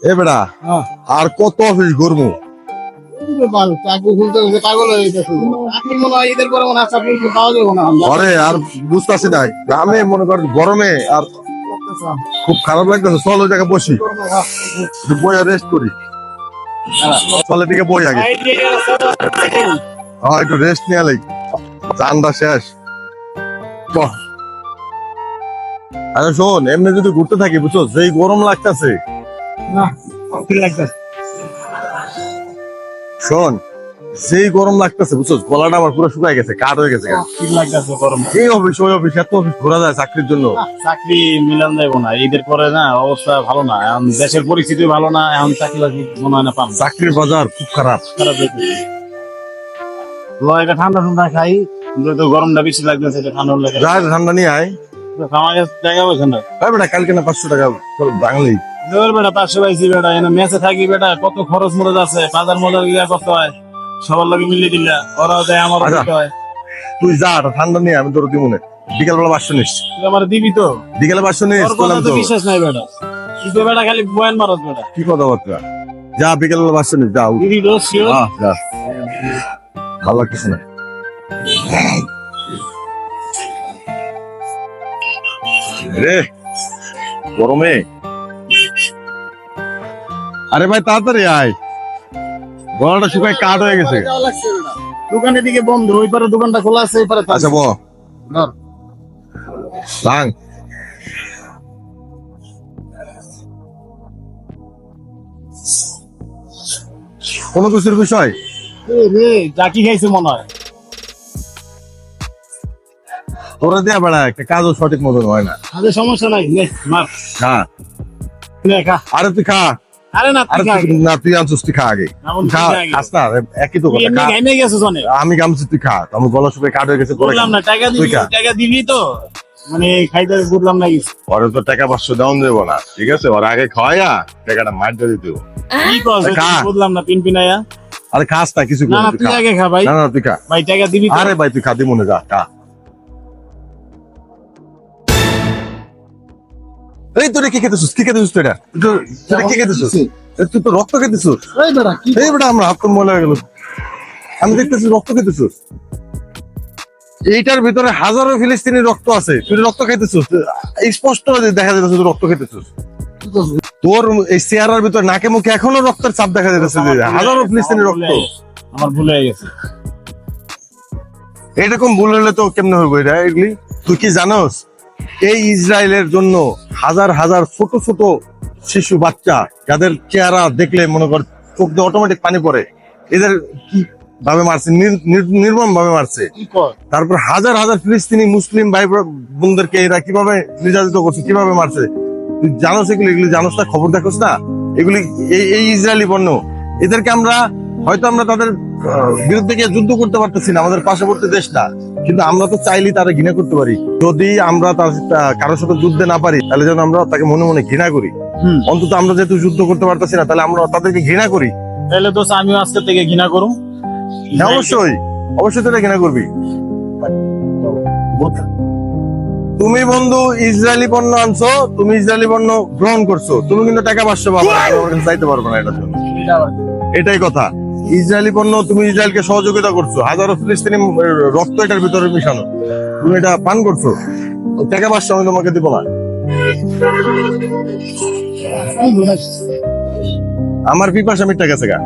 এ বেড়া আর কত অফিস ঘুরবো? ঘরে আর বুঝতেছি না, আমি মনে কর গরমে আর খুব খারাপ লাগতেছে। চল ওই জায়গায় বসি, বইয়া রেস্ট করি। চলে দিকে বই আগে, হ্যাঁ একটু রেস্ট নিয়ে লাই, ঠান্ডা শেষ। আরে শোন, এমনি যদি ঘুরতে থাকি বুঝছো, যেই গরম লাগতেছে। শোন, যেই গরম লাগতেছে বুঝছো, গলাটা আমার পুরো শুকাই গেছে, কাঠ হয়ে গেছে। এই অফিস ওই অফিস, এত অফিস ঘোরা যায় চাকরির জন্য। চাকরি মিলান যাবো না, ঈদের পরে না অবস্থা ভালো না, এখন দেশের পরিস্থিতি ভালো না, এখন চাকরি বাকরি মনে হয় না পাম। চাকরির বাজার খুব খারাপ। একটা ঠান্ডা ঠান্ডা খাই, যেহেতু গরমটা বেশি লাগতেছে, ঠান্ডা লাগে। ঠান্ডা নিয়ে আয়। আমার কাছে জায়গা পাইছে না বেটা, কালকে না 500 টাকা বাংলি। বেটা 500 পাইছি বেটা, এনে মেসে থাকি বেটা, কত খরচ মরচ আছে, বাজার মজার গিয়া করতে হয়, সবার লগে মিলিয়ে দিলা, ওরাও দেয় আমারও দিতে হয়। তুই যা, ঠান্ডা নিয়ে আমি তোর দিব না। বিকাল বেলা 500 নিস। তুই আমার দিবি তো? বিকালে 500 নিস। তোর কথা তো বিশ্বাস নাই বেটা, তুই তো বেটা খালি বয়ান মারত বেটা। কি কথাবার্তা? যা বিকাল বেলা 500 নিস, যাও। দিবি তো শিওর? যা, ভালো লাগতেছে না রে গরমে। আরে ভাই তাড়াতাড়ি আয়, গলাটা শুকায় কাঠ হয়ে গেছে। দোকানের দিকে বন্ধ, ওই পারে দোকানটা খোলা আছে, এই পারে আচ্ছা বল ভাঙ। কোনো কিছুর বিষয় রে জাকি খাইছে মনে হয়। তোরা দেয়া বেড়া, একটা কাজও সঠিক মতন হয় না। আরে সমস্যা নাই, নে মার খা, নে খা। আরে তুই খা। আরে না আরে তুই খা আগে। না, তুই আনছিস, তুই খা আগে। এমন খা, তুই খা আগে। খাস না, একই তো তুই কথা। এমনি খা। ঘাইমে গেছিস অনেক। আমি গামছি, তুই খা। আমার গলা শুকিয়ে কাঠ হয়ে গেছে। তোরা বললাম না টাকা তুই দিবি, খা। টাকা দিবি তো, মানে খাইতে বুঝলাম না কিছু। ওরে তো টাকা 500 দেওয়ান দেবো না, ঠিক আছে? ওর আগে খাওয়াইয়া টাকাটা মার দিয়ে দিতে হবে। কি করছিস খা। বুঝলাম না, পিন পিনাইয়া। আরে খাস না কিছু, না না তুই তুই খা। আগে খা ভাই। না না তুই খা। ভাই টাকা দিবি তো? আরে ভাই তুই খা, দি মনে যা, খা। এই তোরে কি খেতেছিস? কি খেতেছিস তুই? এটা তোরা কি খেতেছিস? তুই তো রক্ত খেতেছিস। এই বেটা কি এই বেটা, আমরা হাত ময়লা হয়ে গেল। আমি দেখতেছি রক্ত খেতেছিস। এইটার ভিতরে হাজারো ফিলিস্তিনি রক্ত আছে, তুই রক্ত খেতেছিস। স্পষ্ট দেখা যাচ্ছে তুই রক্ত খেতেছিস। তোর এই চেহারার ভিতরে নাকে মুখে এখনো রক্তের ছাপ দেখা যাচ্ছে, হাজারো ফিলিস্তিনি রক্ত। আমার ভুল হয়ে গেছে। এরকম ভুল হলে তো কেমনে হইব এটা? এগুলি তুই কি জানোস? এই ইসরায়েলের জন্য হাজার হাজার ছোট ছোট শিশু বাচ্চা, যাদের চেহারা দেখলে মনে কর চোখ দিয়ে অটোমেটিক পানি পড়ে, এদের কি ভাবে মারছে, নির্মম ভাবে মারছে। তারপর হাজার হাজার ফিলিস্তিনি মুসলিম ভাই বোনদেরকে এরা কিভাবে নির্যাতিত করছে, কিভাবে মারছে, তুই জানোস? এগুলি এগুলি জানোস না? খবর দেখোস না? এগুলি এই ইসরায়েলি পণ্য। এদেরকে আমরা হয়তো আমরা তাদের বিরুদ্ধে গিয়ে যুদ্ধ করতে পারতেছি না, আমাদের পার্শ্ববর্তী দেশটা, কিন্তু আমরা তো চাইলেই তারা ঘৃণা করতে পারি। যদি আমরা তার কারোর সাথে যুদ্ধে না পারি, তাহলে যেন আমরা তাকে মনে মনে ঘৃণা করি। অন্তত আমরা যেহেতু যুদ্ধ করতে পারতেছি না, তাহলে আমরা তাদেরকে ঘৃণা করি। তাহলে তো আমিও আজকে থেকে ঘৃণা করুম। হ্যাঁ অবশ্যই, অবশ্যই তোরা ঘৃণা করবি। তুমি বন্ধু ইসরায়েলি পণ্য আনছো, তুমি ইসরায়েলি পণ্য গ্রহণ করছো, তুমি কিন্তু টাকা 500 পাবা, আমার কাছে চাইতে পারবো না এটার জন্য। এটাই কথা। ইসরায়েলি পণ্য, তুমি ইসরায়েলকে সহযোগিতা করছো, হাজারো ফিলিস্তিনি রক্ত এটার ভিতরে মিশানো, তুমি এটা পান করছো, টাকা 500 আমি তোমাকে দিব না। আমার পিপাসা মিটটা গেছে গা।